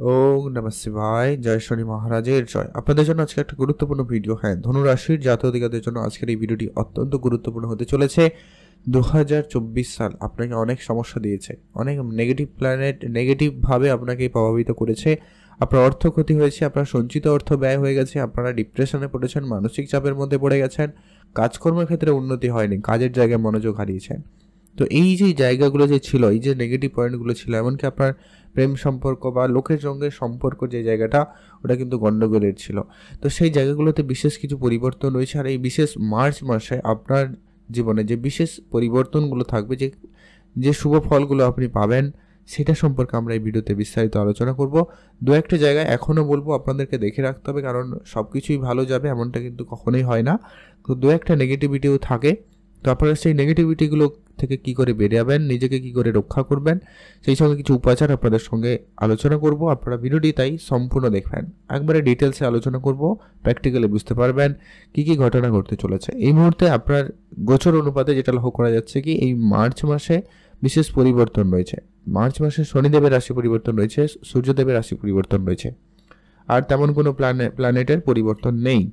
ওম নমঃ শিবায়। জয় শনি মহারাজের জয়। আপনাদের জন্য আজকে একটা গুরুত্বপূর্ণ ভিডিও। ধনুরাশির জাতক-জাতিকাদের জন্য আজকের এই ভিডিওটি অত্যন্ত গুরুত্বপূর্ণ হতে চলেছে। 2024 সাল আপনাকে অনেক সমস্যা দিয়েছে, অনেক নেগেটিভ প্ল্যানেট নেগেটিভভাবে আপনাকে প্রভাবিত করেছে। আপনার অর্থ ক্ষতি হয়েছে, আপনার সঞ্চিত অর্থ ব্যয় হয়ে গেছে, আপনারা ডিপ্রেশনে পড়েছেন, মানসিক চাপের মধ্যে পড়ে গেছেন, কাজকর্মের ক্ষেত্রে উন্নতি হয়নি, কাজের জায়গায় মনোযোগ হারিয়েছেন। তো এই যে জায়গাগুলো যে ছিল, এই যে নেগেটিভ পয়েন্টগুলো ছিল, এমনকি আপনার প্রেম সম্পর্ক বা লোকের সঙ্গে সম্পর্ক যে জায়গাটা, ওটা কিন্তু গণ্ডগোলের ছিল। তো সেই জায়গাগুলোতে বিশেষ কিছু পরিবর্তন রয়েছে। আর এই বিশেষ মার্চ মাসে আপনার জীবনে যে বিশেষ পরিবর্তনগুলো থাকবে, যে যে শুভ ফলগুলো আপনি পাবেন, সেটা সম্পর্কে আমরা এই ভিডিওতে বিস্তারিত আলোচনা করব। দু একটা জায়গায় এখনও বলবো আপনাদেরকে দেখে রাখতে হবে, কারণ সব কিছুই ভালো যাবে এমনটা কিন্তু কখনোই হয় না। তো দু একটা নেগেটিভিটিও থাকে। তো আপনারা সেই নেগেটিভিটিগুলো থেকে কি করে বেরিয়ে যাবেন, নিজেকে কি করে রক্ষা করবেন, সেই সঙ্গে কিছু উপাচার আপনাদের সঙ্গে আলোচনা করব। আপনারা ভিডিওটি তাই সম্পূর্ণ দেখবেন, একবারে ডিটেলসে আলোচনা করব, প্র্যাকটিক্যালি বুঝতে পারবেন কি কি ঘটনা ঘটতে চলেছে। এই মুহূর্তে আপনার গোচর অনুপাতে যেটা লক্ষ্য করা যাচ্ছে কি, এই মার্চ মাসে বিশেষ পরিবর্তন রয়েছে। মার্চ মাসে শনিদেবের রাশি পরিবর্তন রয়েছে, সূর্যদেবের রাশি পরিবর্তন রয়েছে, আর তেমন কোনো প্ল্যানেটের পরিবর্তন নেই।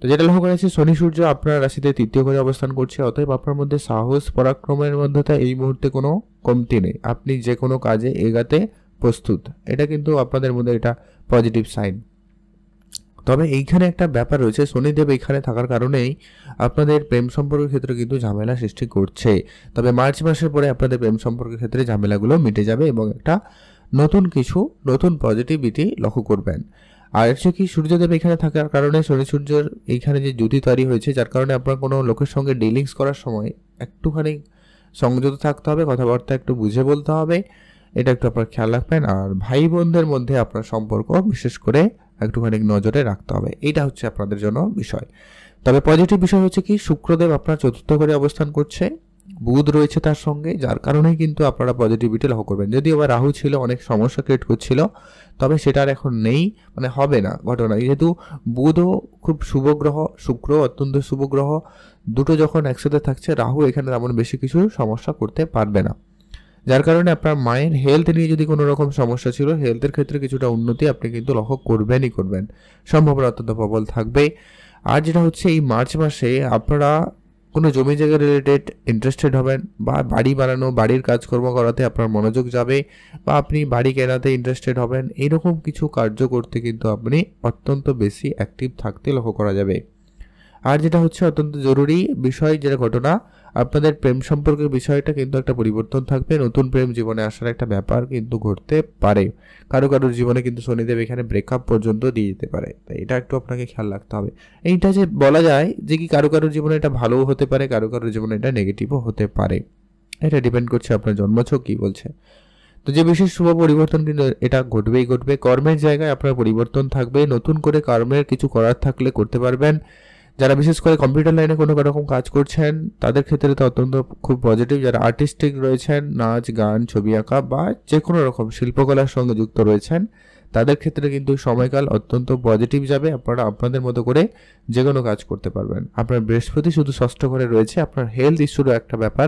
তো যেটা লক্ষ্য করা যাচ্ছে, শনি সূর্য আপনার রাশিতে তৃতীয় ঘরে অবস্থান করছে। অতএব আপনার মধ্যে সাহস পরাক্রমের মধ্যে এই মুহূর্তে কোনো কমতি নেই, আপনি যে কোনো কাজে এগাতে প্রস্তুত। এটা কিন্তু আপনাদের মধ্যে এটা পজিটিভ সাইন। তবে এইখানে একটা ব্যাপার রয়েছে, শনিদেব এইখানে থাকার কারণেই আপনাদের প্রেম সম্পর্কের ক্ষেত্রে কিন্তু ঝামেলা সৃষ্টি করছে। তবে মার্চ মাসের পরে আপনাদের প্রেম সম্পর্কের ক্ষেত্রে ঝামেলাগুলো মিটে যাবে এবং একটা নতুন পজিটিভিটি লক্ষ্য করবেন। আর হচ্ছে কি, সূর্যদেব এখানে থাকার কারণে শনি সূর্যের এইখানে যে জুতি তৈরি হয়েছে, যার কারণে আপনার কোনো লোকের সঙ্গে ডিলিংস করার সময় একটুখানি সংযত থাকতে হবে, কথাবার্তা একটু বুঝে বলতে হবে, এটা একটু আপনার খেয়াল রাখবেন। আর ভাই বোনদের মধ্যে আপনার সম্পর্ক বিশেষ করে একটুখানি নজরে রাখতে হবে, এইটা হচ্ছে আপনাদের জন্য বিষয়। তবে পজিটিভ বিষয় হচ্ছে কি, শুক্রদেব আপনার চতুর্থ ঘরে অবস্থান করছে, বুধ রয়েছে তার সঙ্গে, যার কারণেই কিন্তু আপনারা পজিটিভিটি লক্ষ্য করবেন। যদিও আবার রাহু ছিল, অনেক সমস্যা ক্রিয়েট করছিল, তবে সেটা আর এখন নেই, মানে হবে না ঘটনা। যেহেতু বুধও খুব শুভ গ্রহ, শুক্র অত্যন্ত শুভ গ্রহ, দুটো যখন একসাথে থাকছে, রাহু এখানে তেমন বেশি কিছু সমস্যা করতে পারবে না। যার কারণে আপনার মায়ের হেলথ নিয়ে যদি কোনো রকম সমস্যা ছিল, হেলথের ক্ষেত্রে কিছুটা উন্নতি আপনি কিন্তু লক্ষ্য করবেন, সম্ভাবনা অত্যন্ত প্রবল থাকবে। আর যেটা হচ্ছে, এই মার্চ মাসে আপনারা কোনো জমি জায়গা রিলেটেড ইন্টারেস্টেড হবেন, বা বাড়ি বানানো, বাড়ির কাজকর্ম করাতে আপনার মনোযোগ যাবে, বা আপনি বাড়ি কেনাতে ইন্টারেস্টেড হবেন। এইরকম কিছু কার্য করতে কিন্তু আপনি অত্যন্ত বেশি অ্যাক্টিভ থাকতে লক্ষ্য করা যাবে। আর যেটা হচ্ছে অত্যন্ত জরুরি বিষয়, যেটা ঘটনা, আপনাদের প্রেম সম্পর্কের বিষয়টা কিন্তু একটা পরিবর্তন থাকবে, নতুন প্রেম জীবনে আসার একটা ব্যাপার কিন্তু ঘটতে পারে। কারোর জীবনে কিন্তু শনিদেব এখানে ব্রেকআপ পর্যন্ত দিয়ে যেতে পারে, তাই এটা একটু আপনাকে খেয়াল রাখতে হবে। এইটা যে বলা যায় যে কি, কারোর জীবনে এটা ভালোও হতে পারে, কারোর জীবনে এটা নেগেটিভও হতে পারে, এটা ডিপেন্ড করছে আপনার জন্মছক কি বলছে। তো যে বিশেষ শুভ পরিবর্তন কিন্তু এটা ঘটবে। কর্মের জায়গায় আপনার পরিবর্তন থাকবে, নতুন করে কর্মের কিছু করার থাকলে করতে পারবেন। যারা বিশেষ করে কম্পিউটার লাইনে কোনো রকম কাজ করছেন, তাদের ক্ষেত্রে তো অত্যন্ত খুব পজিটিভ। যারা আর্টিস্টিক রয়েছেন, নাচ গান ছবি আঁকা বা যে কোনো রকম শিল্পকলার সঙ্গে যুক্ত রয়েছেন, তাদের ক্ষেত্রে কিন্তু সময়কাল অত্যন্ত পজিটিভ যাবে। আপনারা আপনাদের মতো করে যে কোনো কাজ করতে পারবেন। আপনার বৃহস্পতি শুধু ষষ্ঠ ঘরে রয়েছে, আপনার হেলথ ইস্যুরও একটা ব্যাপার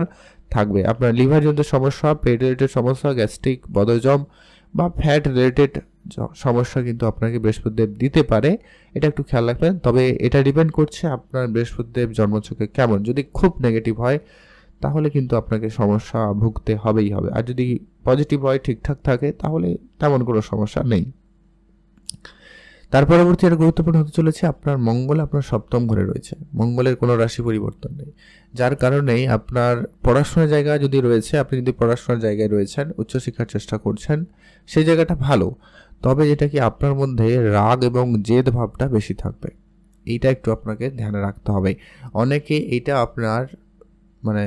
থাকবে। আপনার লিভার জনিত সমস্যা, পেট রিলেটেড সমস্যা, গ্যাস্ট্রিক, বদহজম বা ফ্যাট রিলেটেড সমস্যা কিন্তু আপনাকে বৃহস্পতিদেব দিতে পারে, এটা একটু খেয়াল রাখবেন। তবে এটা ডিপেন্ড করছে আপনার বৃহস্পতিদেব জন্মছকে কেমন। যদি খুব নেগেটিভ হয়, তাহলে কিন্তু আপনাকে সমস্যা ভুগতে হবেই হবে। আর যদি পজিটিভ হয়, ঠিকঠাক থাকে, তাহলে তেমন কোনো সমস্যা নেই। তার পরবর্তী আর গুরুত্বপূর্ণ হতে চলেছে, আপনার মঙ্গল আপনার সপ্তম ঘরে রয়েছে, মঙ্গলের কোনো রাশি পরিবর্তন নেই, যার কারণেই আপনার পড়াশোনার জায়গা যদি রয়েছে, আপনি যদি পড়াশোনার জায়গায় রয়েছেন, উচ্চশিক্ষার চেষ্টা করছেন, সেই জায়গাটা ভালো। তবে যেটা কি, আপনার মধ্যে রাগ এবং জেদ ভাবটা বেশি থাকবে, এইটা একটু আপনাকে ধ্যানে রাখতে হবে। অনেকে এইটা আপনার মানে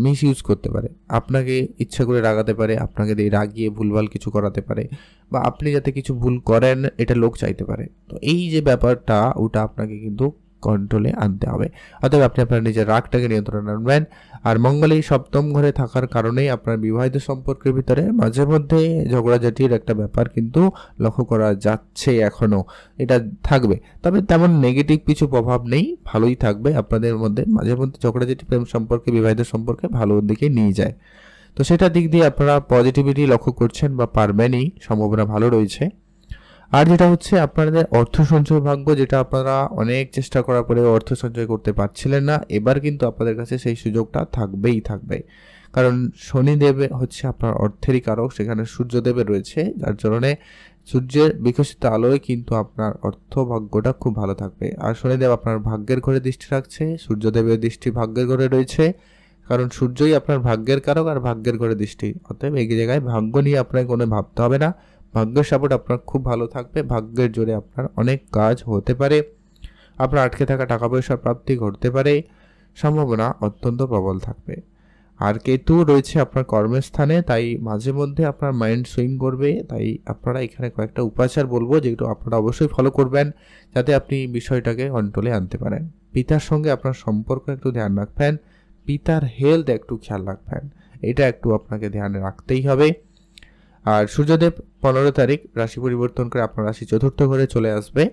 মিস ইউজ করতে পারে, আপনাকে ইচ্ছা করে রাগাতে পারে, আপনাকে দিয়ে রাগিয়ে ভুলভাল কিছু করাতে পারে, বা আপনি যাতে কিছু ভুল করেন এটা লোক চাইতে পারে। তো এই যে ব্যাপারটা, ওটা আপনাকে কিন্তু কন্ট্রোলে আনতে হবে। অতএব আপনি আপনার নিজের রাগটাকে নিয়ন্ত্রণে আনবেন। আর মঙ্গল এই সপ্তম ঘরে থাকার কারণেই আপনার বিবাহিত সম্পর্কের ভিতরে মাঝে মধ্যে ঝগড়াঝাটির একটা ব্যাপার কিন্তু লক্ষ্য করা যাচ্ছে এখনো, এটা থাকবে। তবে তেমন নেগেটিভ কিছু প্রভাব নেই, ভালোই থাকবে আপনাদের মধ্যে। মাঝে মধ্যে ঝগড়াঝাটি প্রেম সম্পর্কে, বিবাহিত সম্পর্কে ভালোর দিকে নিয়ে যায়। তো সেটা দিক দিয়ে আপনারা পজিটিভিটি লক্ষ্য করছেন বা পারবেনই, সম্ভাবনা ভালো রয়েছে। আর যেটা হচ্ছে আপনাদের অর্থ সঞ্চয় ভাগ্য, যেটা আপনারা অনেক চেষ্টা করার পরে অর্থ সঞ্চয় করতে পারছিলেন না, এবার কিন্তু আপনাদের কাছে সেই সুযোগটা থাকবেই থাকবে। কারণ শনিদেব হচ্ছে আপনার অর্থেরই কারক, সেখানে সূর্যদেবের রয়েছে, যার কারণে সূর্যের বিকশিত আলোয় কিন্তু আপনার অর্থ ভাগ্যটা খুব ভালো থাকবে। আর শনিদেব আপনার ভাগ্যের ঘরে দৃষ্টি রাখছে, সূর্যদেবের দৃষ্টি ভাগ্যের ঘরে রয়েছে, কারণ সূর্যই আপনার ভাগ্যের কারক আর ভাগ্যের ঘরে দৃষ্টি। অতএব এই জায়গায় ভাগ্য নিয়ে আপনাকে কোনো ভাবতে হবে না, ভাগ্যের সাপোর্ট আপনার খুব ভালো থাকবে। ভাগ্যের জোরে আপনার অনেক কাজ হতে পারে, আপনার আটকে থাকা টাকা পয়সার প্রাপ্তি ঘটতে পারে, সম্ভাবনা অত্যন্ত প্রবল থাকবে। আর কেতু রয়েছে আপনার কর্মস্থানে, তাই মাঝে মধ্যে আপনার মাইন্ড সুইং করবে। তাই আপনারা এখানে কয়েকটা উপাচার বলবো, যেগুলো আপনারা অবশ্যই ফলো করবেন, যাতে আপনি বিষয়টাকে কন্ট্রোলে আনতে পারেন। পিতার সঙ্গে আপনার সম্পর্ক একটু ধ্যান রাখবেন, পিতার হেলথ একটু খেয়াল রাখবেন, এটা একটু আপনাকে ধ্যানে রাখতেই হবে। আর সূর্যদেব 15 তারিখ রাশি পরিবর্তন করে আপনার রাশি চতুর্থ ঘরে চলে আসবে,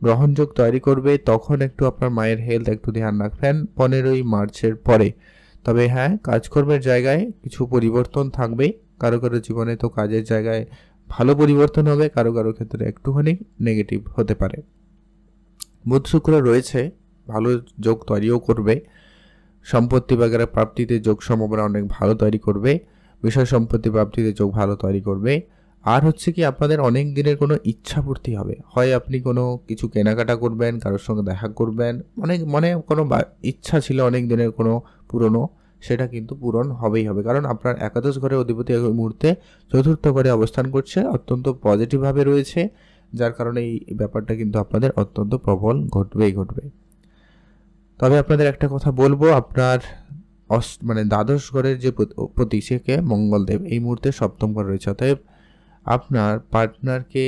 গ্রহণযোগ তৈরি করবে, তখন একটু আপনার মায়ের হেলথ একটু ধ্যান রাখবেন 15ই মার্চের পরে। তবে হ্যাঁ, কাজকর্মের জায়গায় কিছু পরিবর্তন থাকবে, কারো কারো জীবনে তো কাজের জায়গায় ভালো পরিবর্তন হবে, কারো কারো ক্ষেত্রে একটুখানি নেগেটিভ হতে পারে। বুধ শুক্র রয়েছে, ভালো যোগ তৈরিও করবে, সম্পত্তি বাগেরা প্রাপ্তিতে যোগ সম্ভাবনা অনেক ভালো তৈরি করবে, বিষয় সম্পত্তি প্রাপ্তিতে যোগ ভালো তৈরি করবে। আর হচ্ছে কি আপনাদের অনেক দিনের কোনো ইচ্ছা পূর্তি হবে, হয় আপনি কোনো কিছু কেনাকাটা করবেন, কারোর সঙ্গে দেখা করবেন, অনেক মনে কোনো ইচ্ছা ছিল অনেক দিনের কোনো পুরনো, সেটা কিন্তু পূরণ হবেই হবে। কারণ আপনার একাদশ ঘরের অধিপতি এই মুহূর্তে চতুর্থ ঘরে অবস্থান করছে, অত্যন্ত পজিটিভভাবে রয়েছে, যার কারণে এই ব্যাপারটা কিন্তু আপনাদের অত্যন্ত প্রবল ঘটবেই ঘটবে। তবে আপনাদের একটা কথা বলবো, আপনার মানে দ্বাদশ ঘরের যে প্রতি সেকে মঙ্গলদেব এই মুহূর্তে সপ্তম ঘরে রয়েছে। অতএব আপনার পার্টনারকে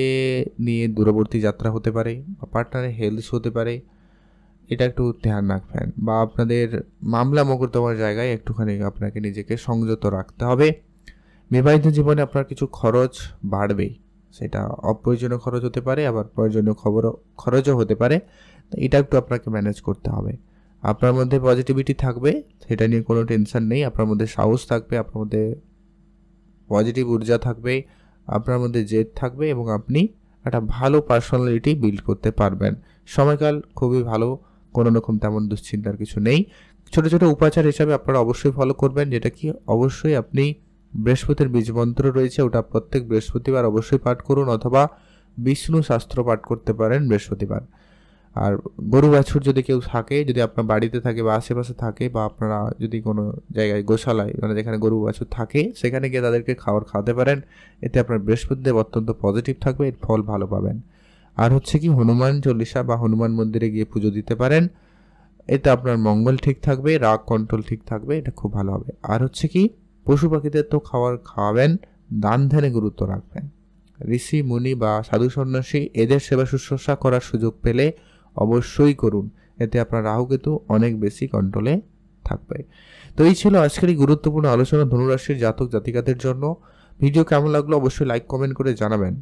নিয়ে দূরবর্তী যাত্রা হতে পারে, বা পার্টনারের হেলথ হতে পারে, এটা একটু ধ্যান রাখবেন। বা আপনাদের মামলা মোকদ্দমার জায়গায় একটুখানি আপনাকে নিজেকে সংযত রাখতে হবে। বিবাহিত জীবনে আপনার কিছু খরচ বাড়বেই, সেটা অপ্রয়োজনীয় খরচ হতে পারে, আবার প্রয়োজনীয় খরচও হতে পারে, এটা একটু আপনাকে ম্যানেজ করতে হবে। আপনার মধ্যে পজিটিভিটি থাকবে, সেটা নিয়ে কোনো টেনশন নেই, আপনার মধ্যে সাহস থাকবে, আপনার মধ্যে পজিটিভ ঊর্জা থাকবে, আপনার মধ্যে জেদ থাকবে, এবং আপনি একটা ভালো পার্সোনালিটি বিল্ড করতে পারবেন। সময়কাল খুবই ভালো, কোনো রকম তেমন দুশ্চিন্তার কিছু নেই। ছোট ছোট উপাচার হিসাবে আপনারা অবশ্যই ফলো করবেন, যেটা কি অবশ্যই আপনি বৃহস্পতির বীজ মন্ত্র রয়েছে, ওটা প্রত্যেক বৃহস্পতিবার অবশ্যই পাঠ করুন, অথবা বিষ্ণু শাস্ত্র পাঠ করতে পারেন বৃহস্পতিবার। আর গরু বাছুর যদি কেউ থাকে, যদি আপনার বাড়িতে থাকে বা আশেপাশে থাকে, বা আপনারা যদি কোনো জায়গায় গোশালায় মানে যেখানে গরু বাছুর থাকে, সেখানে গিয়ে তাদেরকে খাওয়াতে পারেন, এতে আপনার বৃহস্পতিদেব অত্যন্ত পজিটিভ থাকবে, এর ফল ভালো পাবেন। আর হচ্ছে কি হনুমান চল্লিশা বা হনুমান মন্দিরে গিয়ে পুজো দিতে পারেন, এতে আপনার মঙ্গল ঠিক থাকবে, রাগ কন্ট্রোল ঠিক থাকবে, এটা খুব ভালো হবে। আর হচ্ছে কি পশু পাখিদের তো খাওয়াবেন, দান ধ্যানে গুরুত্ব রাখবেন। ঋষি মুনি বা সাধু সন্ন্যাসী এদের সেবা শুশ্রূষা করার সুযোগ পেলে অবশ্যই করুন, এতে আপনার রাহুকেতু অনেক বেশি কন্ট্রোলে থাকবে। তো এই ছিল আজকের এই গুরুত্বপূর্ণ আলোচনা ধনুরাশির জাতক জাতিকাদের জন্য। ভিডিও কেমন লাগলো অবশ্যই লাইক কমেন্ট করে জানাবেন।